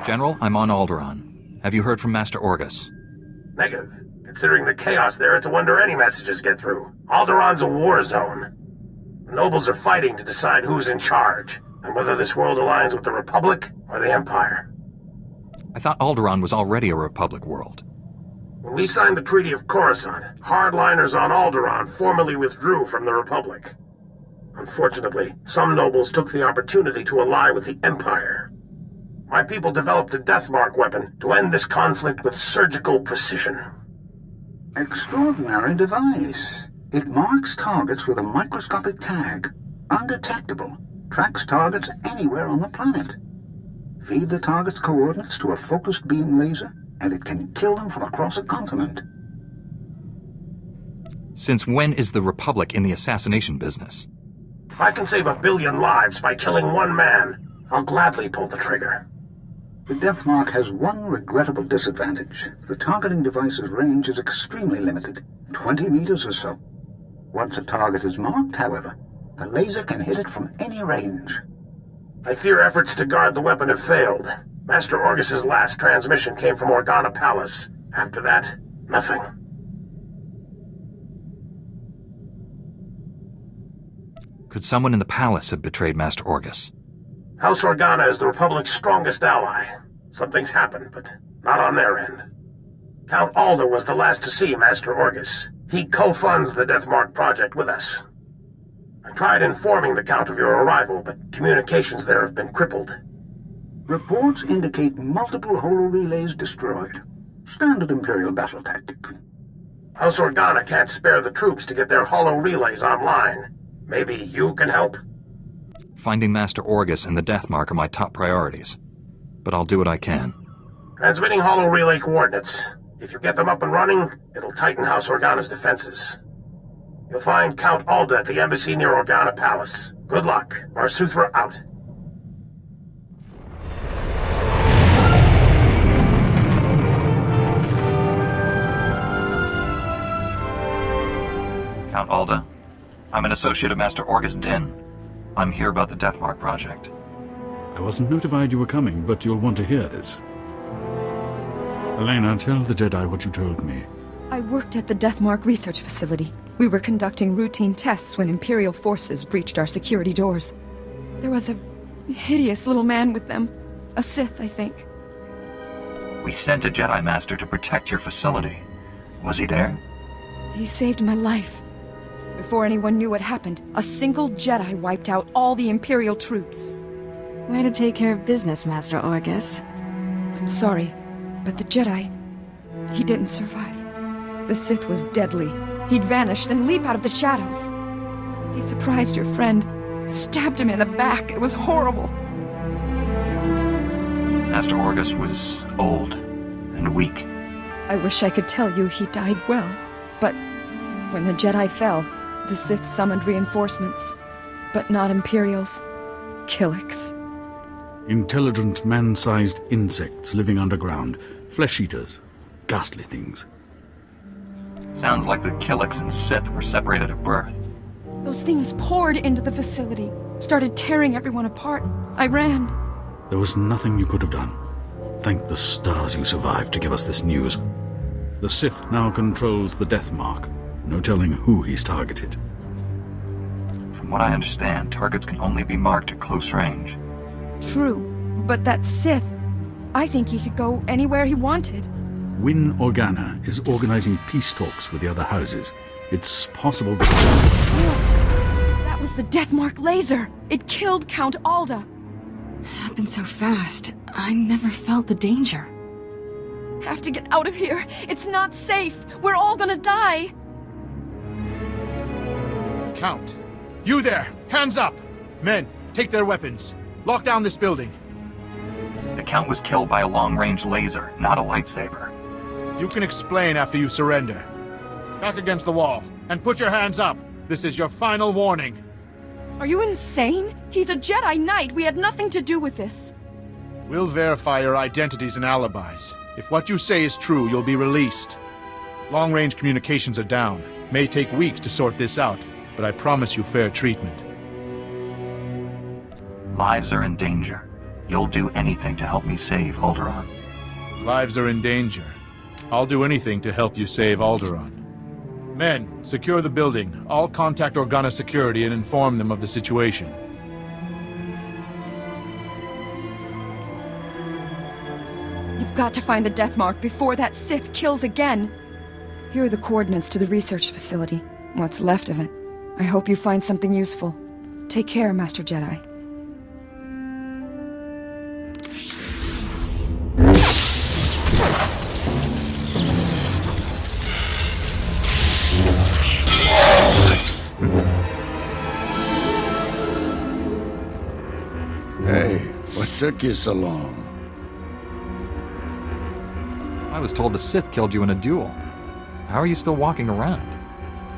General, I'm on Alderaan. Have you heard from Master Orgus? Negative. Considering the chaos there, it's a wonder any messages get through. Alderaan's a war zone. The nobles are fighting to decide who's in charge, and whether this world aligns with the Republic or the Empire. I thought Alderaan was already a Republic world. When we signed the Treaty of Coruscant, hardliners on Alderaan formally withdrew from the Republic. Unfortunately, some nobles took the opportunity to ally with the Empire. My people developed a Deathmark weapon to end this conflict with surgical precision. Extraordinary device. It marks targets with a microscopic tag. Undetectable. Tracks targets anywhere on the planet. Feed the target's coordinates to a focused beam laser, and it can kill them from across a continent. Since when is the Republic in the assassination business? If I can save 1 billion lives by killing one man, I'll gladly pull the trigger. The Deathmark has one regrettable disadvantage. The targeting device's range is extremely limited, 20 meters or so. Once a target is marked, however, the laser can hit it from any range. I fear efforts to guard the weapon have failed. Master Orgus's last transmission came from Organa Palace. After that, nothing. Could someone in the palace have betrayed Master Orgus? House Organa is the Republic's strongest ally. Something's happened, but not on their end. Count Alda was the last to see Master Orgus. He co-funds the Deathmark project with us. I tried informing the Count of your arrival, but communications there have been crippled. Reports indicate multiple holo-relays destroyed. Standard Imperial battle tactic. House Organa can't spare the troops to get their holo-relays online. Maybe you can help? Finding Master Orgus and the Deathmark are my top priorities, but I'll do what I can. Transmitting holo-relay coordinates. If you get them up and running, it'll tighten House Organa's defenses. You'll find Count Alda at the embassy near Organa Palace. Good luck. Marsuthra out. Count Alda, I'm an associate of Master Orgus Din. I'm here about the Deathmark project. I wasn't notified you were coming, but you'll want to hear this. Elena, tell the Jedi what you told me. I worked at the Deathmark research facility. We were conducting routine tests when Imperial forces breached our security doors. There was a hideous little man with them. A Sith, I think. We sent a Jedi Master to protect your facility. Was he there? He saved my life. Before anyone knew what happened, a single Jedi wiped out all the Imperial troops. Way to take care of business, Master Orgus. I'm sorry, but the Jedi, he didn't survive. The Sith was deadly. He'd vanish, then leap out of the shadows. He surprised your friend, stabbed him in the back. It was horrible. Master Orgus was old and weak. I wish I could tell you he died well, but when the Jedi fell, the Sith summoned reinforcements, but not Imperials. Killiks. Intelligent, man-sized insects living underground. Flesh-eaters. Ghastly things. Sounds like the Killiks and Sith were separated at birth. Those things poured into the facility, started tearing everyone apart. I ran. There was nothing you could have done. Thank the stars you survived to give us this news. The Sith now controls the Deathmark. No telling who he's targeted. From what I understand, targets can only be marked at close range. True, but that Sith, I think he could go anywhere he wanted. Win Organa is organizing peace talks with the other houses. It's possible this... That was the Deathmark laser! It killed Count Alda! Happened so fast. I never felt the danger. Have to get out of here! It's not safe! We're all gonna die! Count! You there! Hands up! Men, take their weapons. Lock down this building. The Count was killed by a long-range laser, not a lightsaber. You can explain after you surrender. Back against the wall, and put your hands up. This is your final warning. Are you insane? He's a Jedi Knight. We had nothing to do with this. We'll verify your identities and alibis. If what you say is true, you'll be released. Long-range communications are down. May take weeks to sort this out, but I promise you fair treatment. Lives are in danger. You'll do anything to help me save Alderaan. Lives are in danger. I'll do anything to help you save Alderaan. Men, secure the building. All contact Organa security and inform them of the situation. You've got to find the death mark before that Sith kills again. Here are the coordinates to the research facility. What's left of it. I hope you find something useful. Take care, Master Jedi. Hey, what took you so long? I was told the Sith killed you in a duel. How are you still walking around?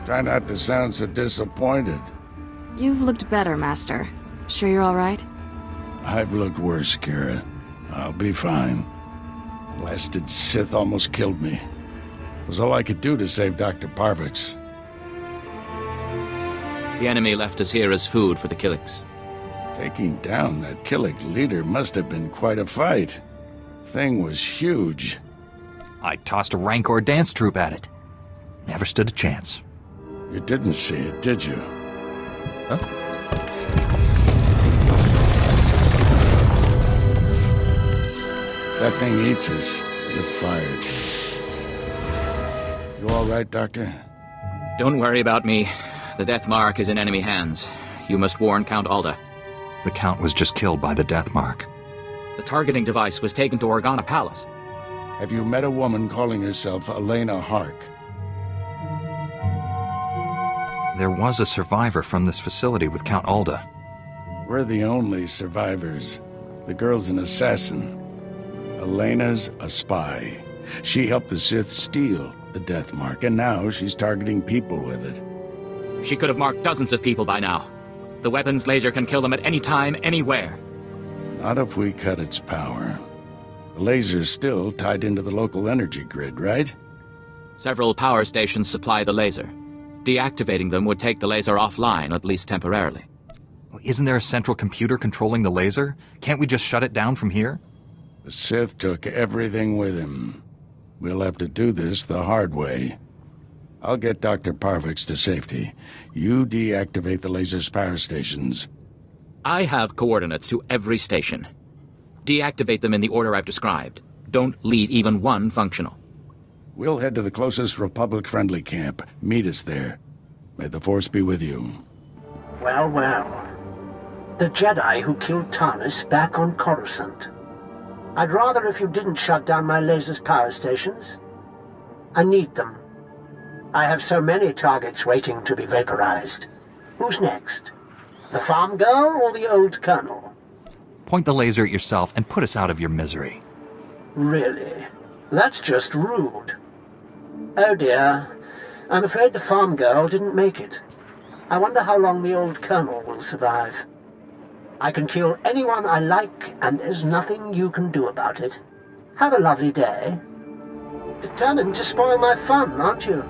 Try not to sound so disappointed. You've looked better, Master. Sure you're all right? I've looked worse, Kira. I'll be fine. Blasted Sith almost killed me. It was all I could do to save Dr. Parvix. The enemy left us here as food for the Killiks. Taking down that Killik leader must have been quite a fight. Thing was huge. I tossed a Rancor dance troupe at it. Never stood a chance. You didn't see it, did you? Huh? If that thing eats us, you're fired. You all right, Doctor? Don't worry about me. The Death Mark is in enemy hands. You must warn Count Alda. The Count was just killed by the Death Mark. The targeting device was taken to Organa Palace. Have you met a woman calling herself Elena Hark? There was a survivor from this facility with Count Alda. We're the only survivors. The girl's an assassin. Elena's a spy. She helped the Sith steal the Death Mark, and now she's targeting people with it. She could have marked dozens of people by now. The weapon's laser can kill them at any time, anywhere. Not if we cut its power. The laser's still tied into the local energy grid, right? Several power stations supply the laser. Deactivating them would take the laser offline, at least temporarily. Isn't there a central computer controlling the laser? Can't we just shut it down from here? The Sith took everything with him. We'll have to do this the hard way. I'll get Dr. Parvix to safety. You deactivate the laser's power stations. I have coordinates to every station. Deactivate them in the order I've described. Don't leave even one functional. We'll head to the closest Republic-friendly camp. Meet us there. May the Force be with you. Well, well. The Jedi who killed Tarnis back on Coruscant. I'd rather if you didn't shut down my laser's power stations. I need them. I have so many targets waiting to be vaporized. Who's next? The farm girl or the old colonel? Point the laser at yourself and put us out of your misery. Really? That's just rude. Oh dear. I'm afraid the farm girl didn't make it. I wonder how long the old colonel will survive. I can kill anyone I like, and there's nothing you can do about it. Have a lovely day. Determined to spoil my fun, aren't you?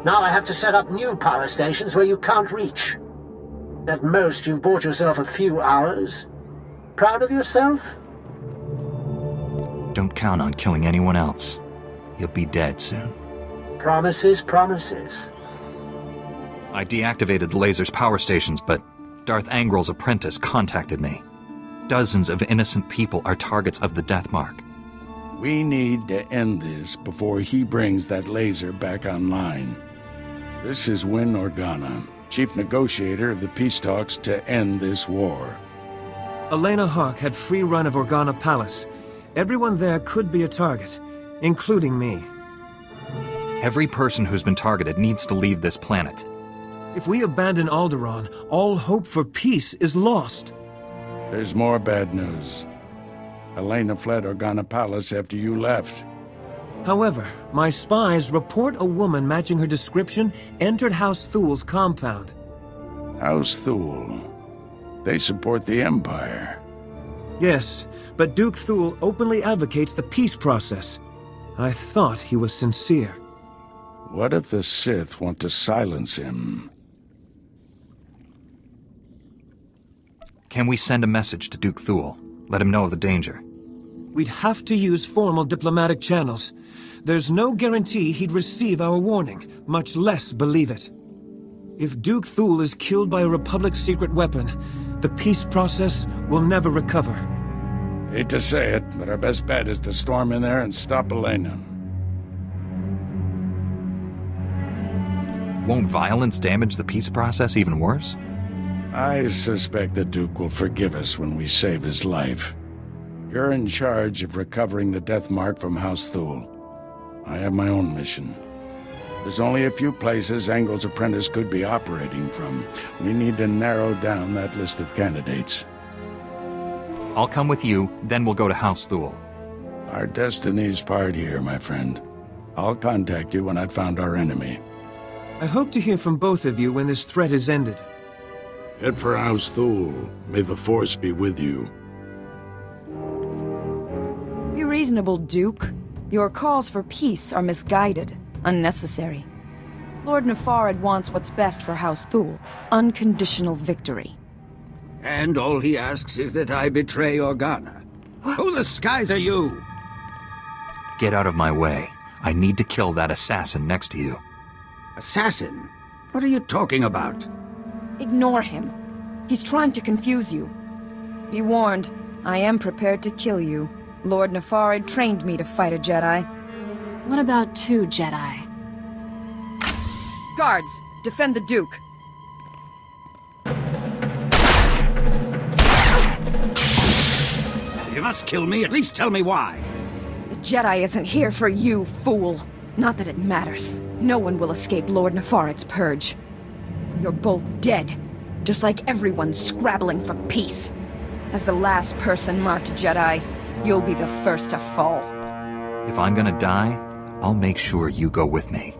Now I have to set up new power stations where you can't reach. At most, you've bought yourself a few hours. Proud of yourself? Don't count on killing anyone else. You'll be dead soon. Promises, promises. I deactivated the laser's power stations, but Darth Angrel's apprentice contacted me. Dozens of innocent people are targets of the Death Mark. We need to end this before he brings that laser back online. This is Win Organa, chief negotiator of the peace talks to end this war. Elena Hark had free run of Organa Palace. Everyone there could be a target, including me. Every person who's been targeted needs to leave this planet. If we abandon Alderaan, all hope for peace is lost. There's more bad news. Elena fled Organa Palace after you left. However, my spies report a woman matching her description entered House Thul's compound. House Thul. They support the Empire. Yes, but Duke Thul openly advocates the peace process. I thought he was sincere. What if the Sith want to silence him? Can we send a message to Duke Thul? Let him know of the danger. We'd have to use formal diplomatic channels. There's no guarantee he'd receive our warning, much less believe it. If Duke Thule is killed by a Republic secret weapon, the peace process will never recover. Hate to say it, but our best bet is to storm in there and stop Elena. Won't violence damage the peace process even worse? I suspect the Duke will forgive us when we save his life. You're in charge of recovering the death mark from House Thule. I have my own mission. There's only a few places Angle's apprentice could be operating from. We need to narrow down that list of candidates. I'll come with you, then we'll go to House Thule. Our destiny's part here, my friend. I'll contact you when I've found our enemy. I hope to hear from both of you when this threat is ended. Head for House Thule. May the Force be with you. Be reasonable, Duke. Your calls for peace are misguided, unnecessary. Lord Nefarid wants what's best for House Thule. Unconditional victory. And all he asks is that I betray Organa. Who the skies are you? Get out of my way. I need to kill that assassin next to you. Assassin? What are you talking about? Ignore him. He's trying to confuse you. Be warned, I am prepared to kill you. Lord Nefarid trained me to fight a Jedi. What about 2 Jedi? Guards, defend the Duke. If you must kill me, at least tell me why. The Jedi isn't here for you, fool. Not that it matters. No one will escape Lord Nefarid's purge. You're both dead, just like everyone scrabbling for peace. As the last person marked Jedi, you'll be the first to fall. If I'm gonna die, I'll make sure you go with me.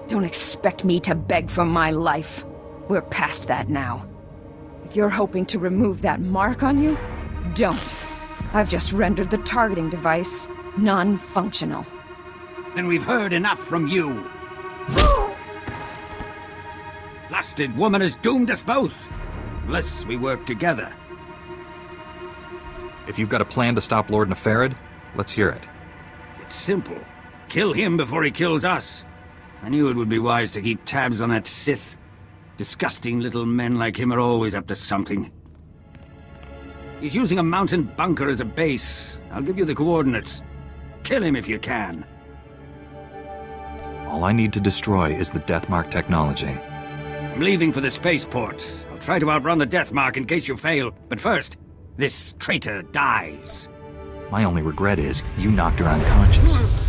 Don't expect me to beg for my life. We're past that now. If you're hoping to remove that mark on you, don't. I've just rendered the targeting device non-functional. Then we've heard enough from you. Blasted woman has doomed us both. Unless we work together. If you've got a plan to stop Lord Nefarid, let's hear it. It's simple. Kill him before he kills us. I knew it would be wise to keep tabs on that Sith. Disgusting little men like him are always up to something. He's using a mountain bunker as a base. I'll give you the coordinates. Kill him if you can. All I need to destroy is the Deathmark technology. I'm leaving for the spaceport. I'll try to outrun the Deathmark in case you fail. But first, this traitor dies. My only regret is you knocked her unconscious.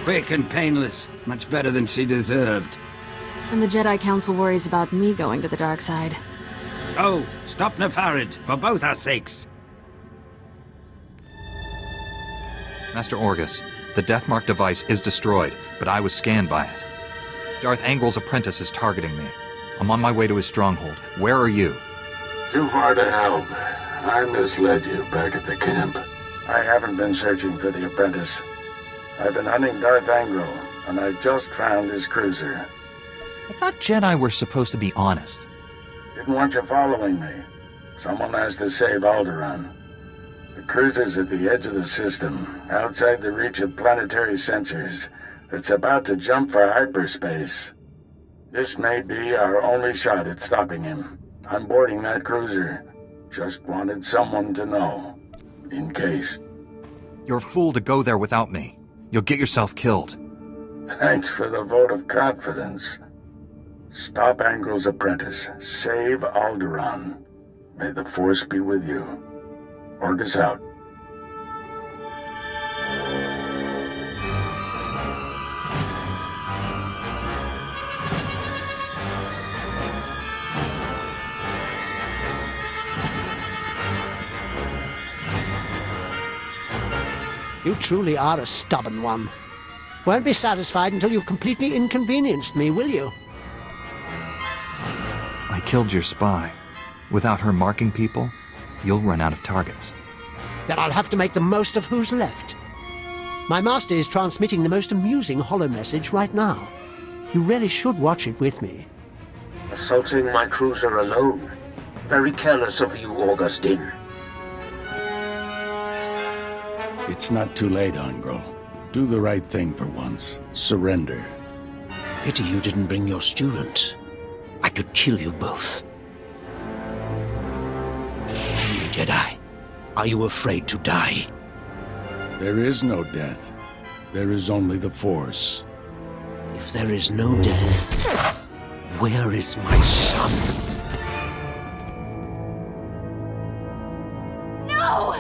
Quick and painless. Much better than she deserved. And the Jedi Council worries about me going to the dark side. Oh, stop Nefarid, for both our sakes. Master Orgus, the Deathmark device is destroyed, but I was scanned by it. Darth Angrel's apprentice is targeting me. I'm on my way to his stronghold. Where are you? Too far to help. I misled you back at the camp. I haven't been searching for the apprentice. I've been hunting Darth Angrel, and I just found his cruiser. I thought Jedi were supposed to be honest. Didn't want you following me. Someone has to save Alderaan. The cruiser's at the edge of the system, outside the reach of planetary sensors. It's about to jump for hyperspace. This may be our only shot at stopping him. I'm boarding that cruiser. Just wanted someone to know. In case. You're a fool to go there without me. You'll get yourself killed. Thanks for the vote of confidence. Stop Angrel's apprentice. Save Alderaan. May the Force be with you. Orgus out. You truly are a stubborn one. Won't be satisfied until you've completely inconvenienced me, will you? I killed your spy. Without her marking people, you'll run out of targets. Then I'll have to make the most of who's left. My master is transmitting the most amusing holo message right now. You really should watch it with me. Assaulting my cruiser alone. Very careless of you, Augustine. It's not too late, Angro. Do the right thing for once. Surrender. Pity you didn't bring your student. I could kill you both. Tell me, Jedi, are you afraid to die? There is no death. There is only the Force. If there is no death, where is my son? No!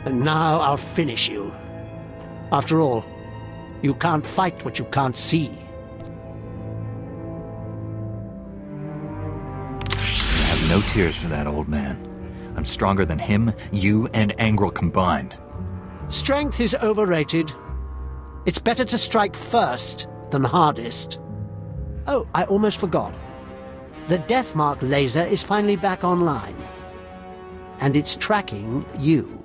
And now I'll finish you. After all, you can't fight what you can't see. I have no tears for that old man. I'm stronger than him, you, and Angral combined. Strength is overrated. It's better to strike first than hardest. Oh, I almost forgot. The Deathmark laser is finally back online. And it's tracking you.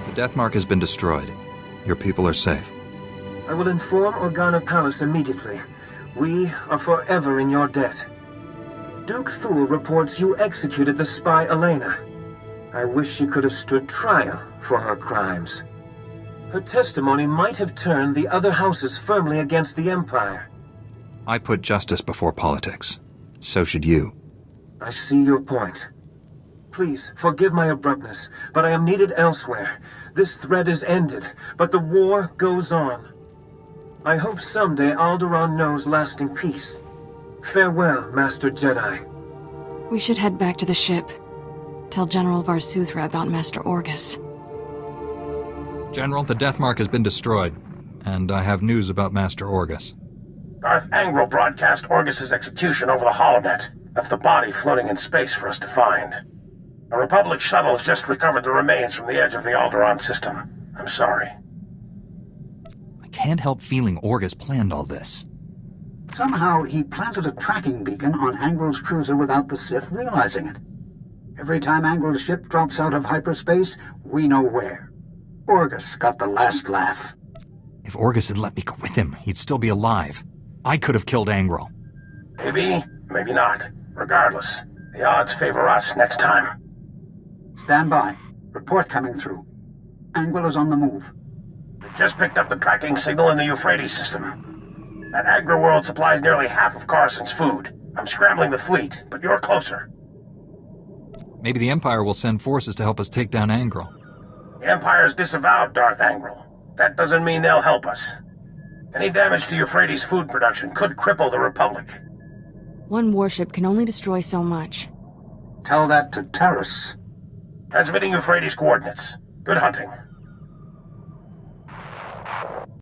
The Deathmark has been destroyed. Your people are safe. I will inform Organa Palace immediately. We are forever in your debt. Duke Thule reports you executed the spy Elena. I wish she could have stood trial for her crimes. Her testimony might have turned the other houses firmly against the Empire. I put justice before politics. So should you. I see your point. Please, forgive my abruptness, but I am needed elsewhere. This threat is ended, but the war goes on. I hope someday Alderaan knows lasting peace. Farewell, Master Jedi. We should head back to the ship. Tell General Varsuthra about Master Orgus. General, the Deathmark has been destroyed, and I have news about Master Orgus. Darth Angral broadcast Orgus's execution over the holonet, left the body floating in space for us to find. A Republic shuttle has just recovered the remains from the edge of the Alderaan system. I'm sorry. I can't help feeling Orgus planned all this. Somehow he planted a tracking beacon on Angral's cruiser without the Sith realizing it. Every time Angral's ship drops out of hyperspace, we know where. Orgus got the last laugh. If Orgus had let me go with him, he'd still be alive. I could have killed Angral. Maybe, maybe not. Regardless, the odds favor us next time. Stand by. Report coming through. Angral is on the move. We've just picked up the tracking signal in the Euphrates system. That agri-world supplies nearly half of Carson's food. I'm scrambling the fleet, but you're closer. Maybe the Empire will send forces to help us take down Angral. The Empire's disavowed Darth Angral. That doesn't mean they'll help us. Any damage to Euphrates' food production could cripple the Republic. One warship can only destroy so much. Tell that to Terrace. Transmitting Euphrates coordinates. Good hunting.